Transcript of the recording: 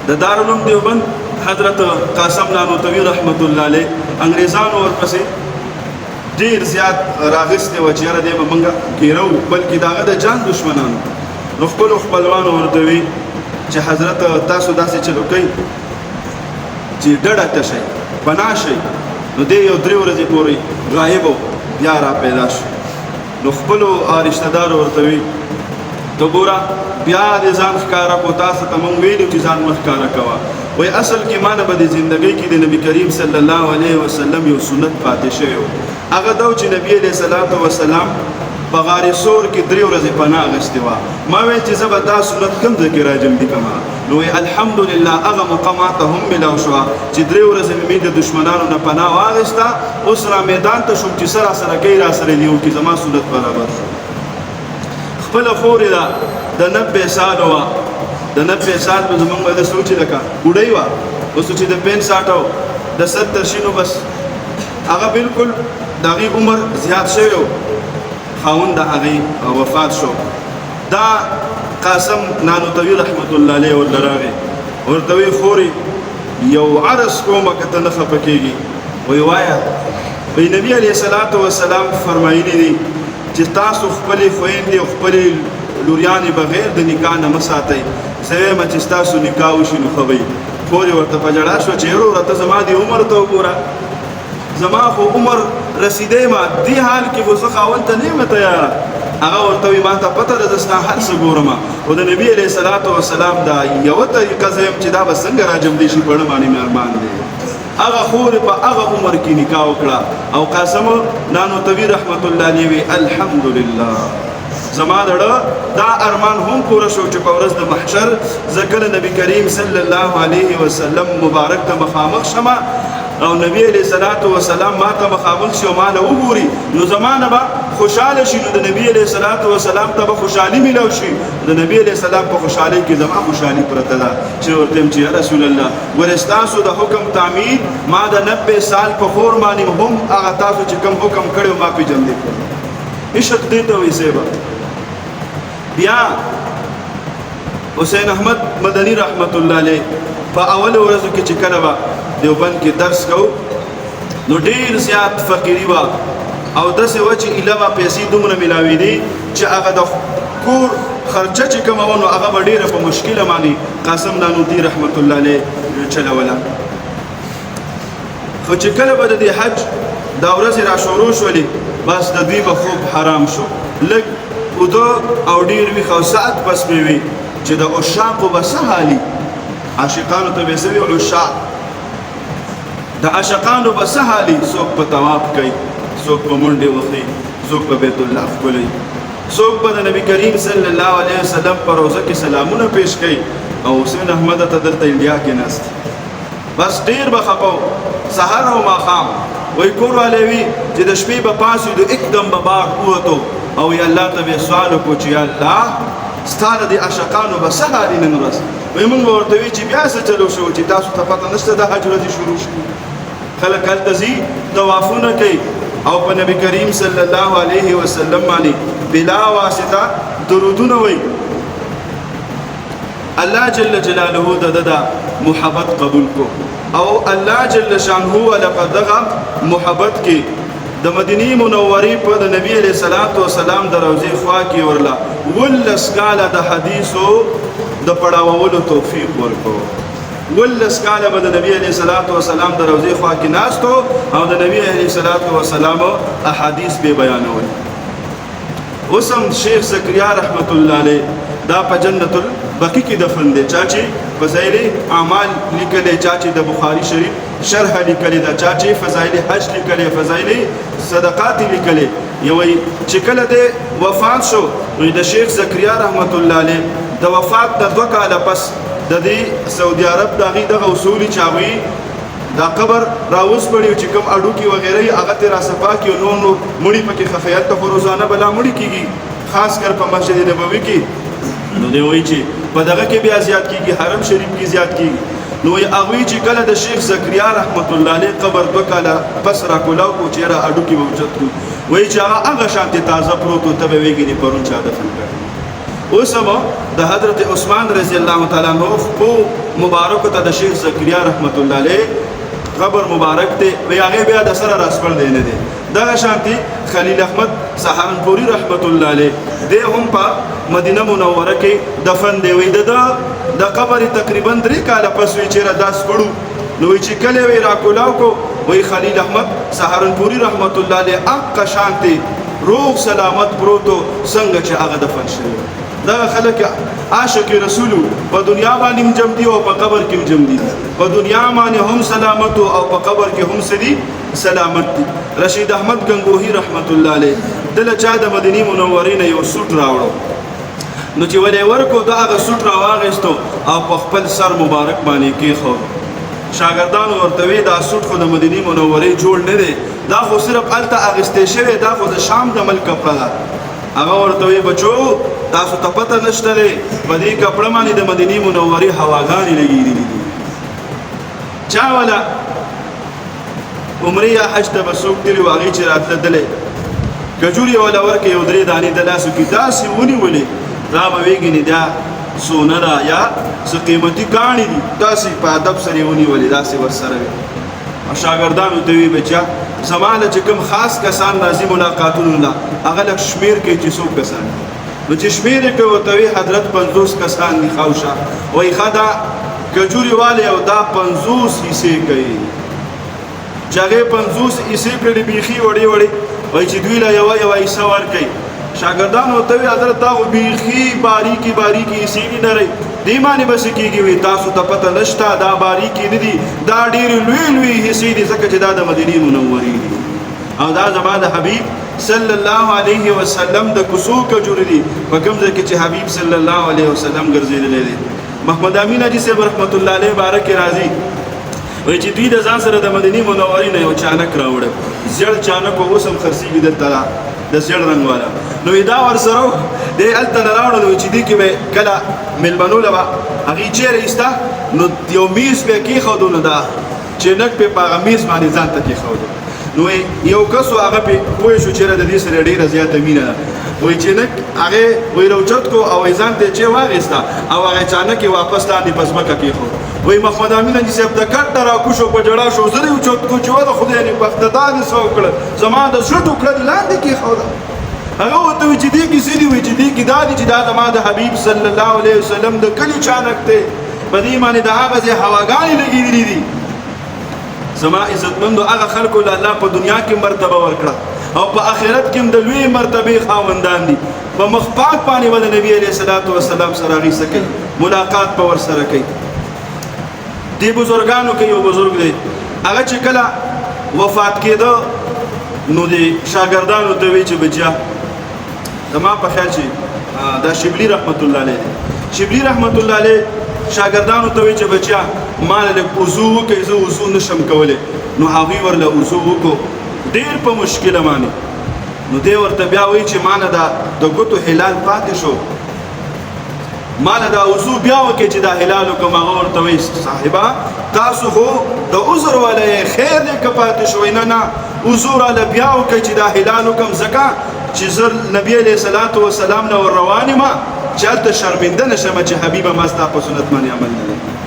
د دارالعلوم دیوبند حضرت قاسم نانوتوي رحمت الله علیه انګریزانو ورپسې ډېر زیات راغستې وه چې یاره دی به موږ ګیرو بلکې د هغه د جان دشمنانو نو خپلو خپلوانو ورته وي چې حضرت تاسو داسې چلو کوئ چې ډډه ته شئ پناه شئ نو دی یو 3 ورځې پورې غایب و بیا را پیدا شو نو خپلو رشته دارو ورته وي ته ګوره بیا دې ځان ښکاره کو تاسو ته موږ ویلو چې ځان مه ښکاره کوه وایي اصل کې ما نه به د زندګۍ کې د نبي کریم صلی الله علیه وسلم یو سنت پاتې شوی و هغه دا چې نبي علیه الصلاة وسلام په غار سور کې 3 ورځې پناه اخیستې وه ما ویل چې زه به دا سنت کوم ځای کې راجمدي کړمه نو وایي الحمدلله هغه مقامات ته هم میلاو شوه چې 3 ورځې مې د دشمنانو نه پناه واخیسته اوس را میدان ته شوم چې څه راسره کوي راسره دې وکړي زما سنت برابر شو خپله خورې ده د 90 سالو وه د 90 سال به زمونږ به د سوچې لکه بوډۍ وه اوس چې د 65 او د 70 شي نو بس هغه بالکل د هغې عمر زیات شوی و خاوند د هغې وفات شو دا قاسم نانوتوي رحمت الله علیه ورله راغی ورته وی خورې یو عرض کومه که ته نه خفه کېږي وی وایه وی نبي علیه الصلاة وسلام فرمایلي دي چې تاسو خپلې خویندې او خپلې لوریانې بغیر د نکاح نه مه ساتئ زه وایم چې ستاسو نکاح وشي نو ښه به وي خورې ورته په ژړا شوه چې وروره ته زما دې عمر ته وګوره زما خو عمر رسیدی ما دې حال کې خو زه خاوند ته نه یم تیاره هغه ورته وایي ما ته پته ده زه ستا هر څه ګورم خو د نبي علیه الصلاة وسلام دا یوه طریقه زه یم چې دا به څنګه راجمدی شي په اړه باندې مې ارمان دی هغه خورې په هغه عمر کې نکاح وکړه او قاسم نانوتوي رحمت الله علیه وی الحمدلله زما دړه دا ارمان هم پوره شو چې په ورځ د محشر زه کله نبی کریم صلی الله علیه وسلم مبارک ته مخامخ شمه او نبی علیه الصلاة وسلام ما ته مخامخ شي او ما له وګوري نو زما نه به خوشحاله شي نو د نبی علیه الصلاة وسلام ته به خوشحالي میلاو شي د نبی علیه السلام په خوشحالۍ کې زما خوشحالي پرته ده چې ورته یم چې یا رسول الله ګورې ستاسو د حکم تعمید ما د 90 سال په خور باندې هم هغه تاسو چې کوم حکم کړی ما پېژندې کړ عشق دې ته وایي صاحبه بیا حسین احمد مدني رحمت الله علیه په اولو ورځو کې چې کله به دیوبند کې درس کو نو ډېر زیات فقیري وه او داسې وه چې ایله به پیسې دومره میلاوېدې چې هغه د کور خرچه چې کومه وه نو هغه به ډېره په مشکله باندې قاسم نانوتي رحمت الله علیه چلوله خو چې کله به د دې حج دا ورځې را شروع شولې بس د دوی به خوب حرام شو لږ اوده او ډېر ویښ او ساعت بس مې وي چې د عشاقو به څه حالي عاشقانو ته به څه وي عشاق د عاشقانو به څه حالي څوک په طواف کوي څوک په منډې وخي څوک په بیت الله ښکلوي څوک به د نبي کریم صلی الله علیه وسلم په روضه کې سلامونه پیش کوي او حسین احمد ته دلته انډیا کې ناست بس ډېر به خفه و سحر او ماښام وایي کور والی وي چې د شپې به پاڅېدو اکدم به بار ووتو او یا الله ته به سوال وکړو چې یا الله ستا د دې عاشقانو به څه حالي نن ورځ وایي موږ به ورته وي چې بیا څه چلو شو چې تاسو ته پته نشته د حج ورځې شروع شوي خلک هلته ځي طوافونه کوي او په نبي کریم صلی الله علیه وسلم باندې بلا واسطه درودونه وایي الله جل جلاله د ده محبت قبول کو او الله جل شانه ولقد دغه محبت کې د مدینه منورې په د نبی علیه الصلاة والسلام د روضې خوا کې ورله 19 کاله د حدیثو د پړاوولو توفیق ورکړو 19 کاله به د نبی علیه الصلاة والسلام د روضې خوا کې ناستو او د نبی علیه الصلاة والسلام احادیث به بیانول اوس هم شیخ زکریا رحمت الله علیه دا په جنت البقیع کې دفن دی چا چې فضایل اعمال لیکلی چا چې د بخاري شریف شرح لیکلی دا چا چې فضایل حج لیکلی فضایل صدقات لیکلی یوی چې کله د وفات شو نو د شیخ زکریا رحمت الله علیه د وفات د 2 کاله پس د دې سعودي عرب د هغې دغه اصول چې هغوی دا قبر راوسپړي چې کوم اډوکي وغیره یې هغه ترې راصفا کړي نور مړي پکې ښخوي هلته خو روزانه به لا مړي کېږي خاص کر په مسجد نبوي کې نو دی وایي چې په دغه کې بیا زیات کېږي حرم شریف کې زیات کېږي نو هغوی چې کله د شیخ زکریا رحمت الله علیه قبر 2 کاله پس راکولاو کړو چې یاره اډوکي به اوچت کړو وایي چې هغه شانتې تازه پروت و ته به ویږي د پرون چا دفن کړی اوس هم د حضرت عثمان رضی الله تعالی عنه خپو مبارک ته د شیخ زکریا رحمت الله علیه قبر مبارک ته وی هغه بیا د سره راسپړ دی نه دی دغه شانتي خلیل احمد سهارنپوري رحمت الله علیه د هم په مدینه منوره کې دفن دی وی د قبر تقریبا 3 کاله پس وی چیرې داس پړو نو چې کله وی راکولاو کو وی خلیل احمد سهارنپوري رحمت الله علیه اق شانتي روح سلامت پروتو څنګه چې هغه دفن شوی دا خلک عاشق رسول په دنیا باندې جمع دي او په قبر کې جمع دي په دنیا باندې هم سلامت او په قبر کې هم سدي سلامت دي رشید احمد گنگوهی رحمت الله علیه دله چا د مدینه منورې نه یو سوټ راوړو نو چې ولې ورکو دا هغه سوټ راواغستو او په خپل سر مبارک باندې کې خو شاګردان ورته وی دا سوټ خو د مدینه منورې جوړ نه دی دا خو صرف الته اغستې شوی دا خو د شام د ملک کپړه هغه ورته وی بچو تاسو ته پته نشته لري په دې کپړه باندې د مدینه منورې هواګانې لګېدلې دي چا ولا عمره یا حج ته بسوک تیری واغې چې راتللې کجوري ولا ورکې یو درې دانې د لاسو کې داسې ونیولې را به ویږي دا سونه ده یا څه قیمتي کاڼي دي داسې په ادب سره یې ونیولې داسې ورسره وي شاګردانو ته وی بچا زمانه چې کوم خاص کسان راځي ملاقاتونو له هغه لږ شمیر کې چې څوک کسان نو چې شمیر کې ورته وی حضرت 50 کسان دي خوشه وای خدا کجوري والے او دا 50 حصے کوي جګه 50 حصے کړي بيخي وړي وړي وای چې دوی لا یو حصہ ور کوي شاګردان ورته وی حضرت دا بيخي باریکی باریکی حصے نه لري دی معنی بس کیږي وی تاسو ته پته نشته دا باریکی نه دي دا ډیر لوی لوی حصے دي ځکه چې دا د مدینه منورې دي او دا زماده حبیب صلی الله علیه وسلم د کوسو کجوري دي په کوم ځای کې چې حبیب صلی الله علیه وسلم ګرځېدلی دی محمد امین حاجی صاحب رحمت الله علیه بارک راضي وای چې دوی د ځان سره د مدینه منورې نه یو چانک راوړ زړ چانک اوسم خرسيږي دلته د زړ رنگ والا نو دا ور سره د الته راوړل چې دی کې کله ملمنو لبا هغه چیرې استا نو یو میز به کې خودو نه دا چې نک په پاغمیز باندې ځان ته کې خودو نو یو کس هغه په وای شو چې د دې سره ډیره زیاته مینه وای چې نک هغه وای روچت کو او ځان ته چې واغستا او هغه چانه کې واپس لاندې پسمکه کې خو وای محمد امین حاجی صاحب د کټ را کو شو په جړا شو زری اوچت کو چې ودا خدای نه بختدار سو کړ زما د شټو کړ لاندې کې خو هغه ته چې دې کې سړي وي چې دې کې دا چې دا زما د حبيب صلی الله علیه وسلم د کلی چانک ته په دې باندې د هغه ځای هواګانې لګېدلې دي زما عزتمندو هغه خلکو له الله په دنیا کې مرتبه ورکړه او په آخرت کې د لوی مرتبه خاوندان دي په مخ پاک باندې ول نبی علیه الصلاۃ والسلام سره غي سکي ملاقات په ور سره کوي دی بزرګانو کې یو بزرګ دی هغه چې کله وفات کېده نو دی شاګردانو ته وی چې بچا زما په خیال چې دا شبلی رحمت الله علیه شبلی رحمت الله علیه شاګردانو ته وی چې بچا مال له وضو کې زه وضو نشم کولای نو هغه ورله وضو وکړو ډیر په مشکله باندې نو دی ورته بیا وی چې مان دا د ګوتو هلال پاتې شو مال دا وضو بیا وکړي چې دا هلال کوم هغه ورته وی صاحبہ تاسو خو د عذر ولې خیر دې کپاتې شو نه وضو را بیا وکړي چې دا هلال کوم زکه چې زر نبی علیہ الصلوۃ والسلام نو روانه ما چلته شرمنده نشم چې حبیبه ما ستا په سنت باندې عمل نه